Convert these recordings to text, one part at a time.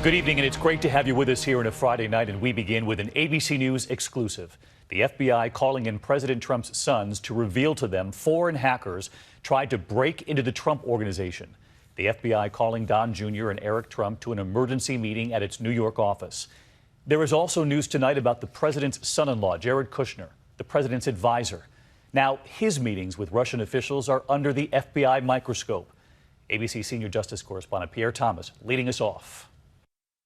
Good evening, and it's great to have you with us here on a Friday night, and we begin with an ABC News exclusive. The FBI calling in President Trump's sons to reveal to them foreign hackers tried to break into the Trump organization. The FBI calling Don Jr. and Eric Trump to an emergency meeting at its New York office. There is also news tonight about the president's son-in-law, Jared Kushner, the president's advisor. Now, his meetings with Russian officials are under the FBI microscope. ABC senior justice correspondent Pierre Thomas leading us off.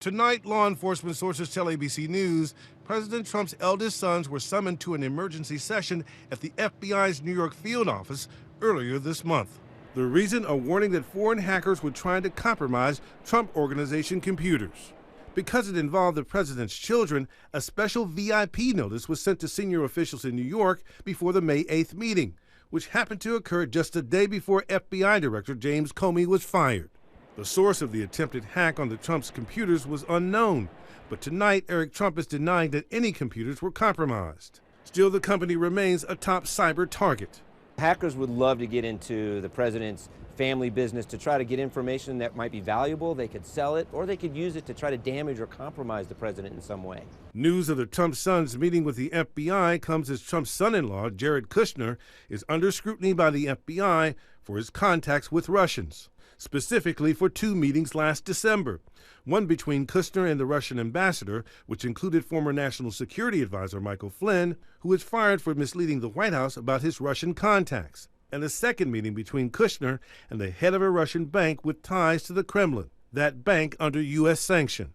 Tonight, law enforcement sources tell ABC News President Trump's eldest sons were summoned to an emergency session at the FBI's New York field office earlier this month. The reason, a warning that foreign hackers were trying to compromise Trump Organization computers. Because it involved the president's children, a special VIP notice was sent to senior officials in New York before the May 8th meeting, which happened to occur just a day before FBI Director James Comey was fired. The source of the attempted hack on the Trump's computers was unknown, but tonight Eric Trump is denying that any computers were compromised. Still, the company remains a top cyber target. Hackers would love to get into the president's family business to try to get information that might be valuable. They could sell it, or they could use it to try to damage or compromise the president in some way. News of the Trump sons meeting with the FBI comes as Trump's son-in-law, Jared Kushner, is under scrutiny by the FBI for his contacts with Russians, specifically for two meetings last December. One between Kushner and the Russian ambassador, which included former National Security Advisor Michael Flynn, who was fired for misleading the White House about his Russian contacts. And a second meeting between Kushner and the head of a Russian bank with ties to the Kremlin, that bank under U.S. sanction.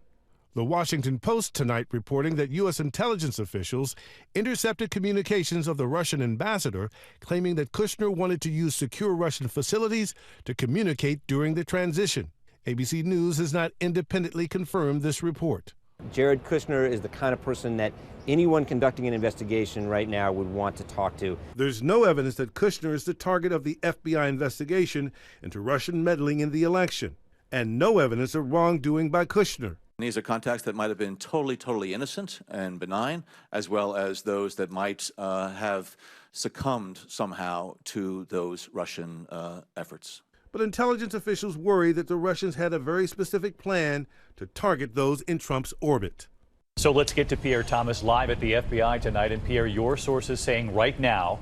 The Washington Post tonight reporting that U.S. intelligence officials intercepted communications of the Russian ambassador, claiming that Kushner wanted to use secure Russian facilities to communicate during the transition. ABC News has not independently confirmed this report. Jared Kushner is the kind of person that anyone conducting an investigation right now would want to talk to. There's no evidence that Kushner is the target of the FBI investigation into Russian meddling in the election, and no evidence of wrongdoing by Kushner. These are contacts that might have been totally innocent and benign, as well as those that might have succumbed somehow to those Russian efforts. But intelligence officials worry that the Russians had a very specific plan to target those in Trump's orbit. So let's get to Pierre Thomas live at the FBI tonight. And Pierre, your sources saying right now,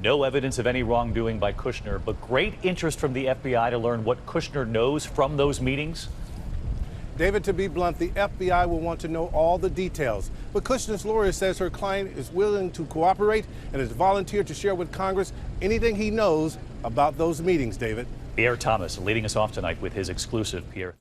no evidence of any wrongdoing by Kushner, but great interest from the FBI to learn what Kushner knows from those meetings. David, to be blunt, the FBI will want to know all the details. But Kushner's lawyer says her client is willing to cooperate and has volunteered to share with Congress anything he knows about those meetings, David. Pierre Thomas leading us off tonight with his exclusive, Pierre.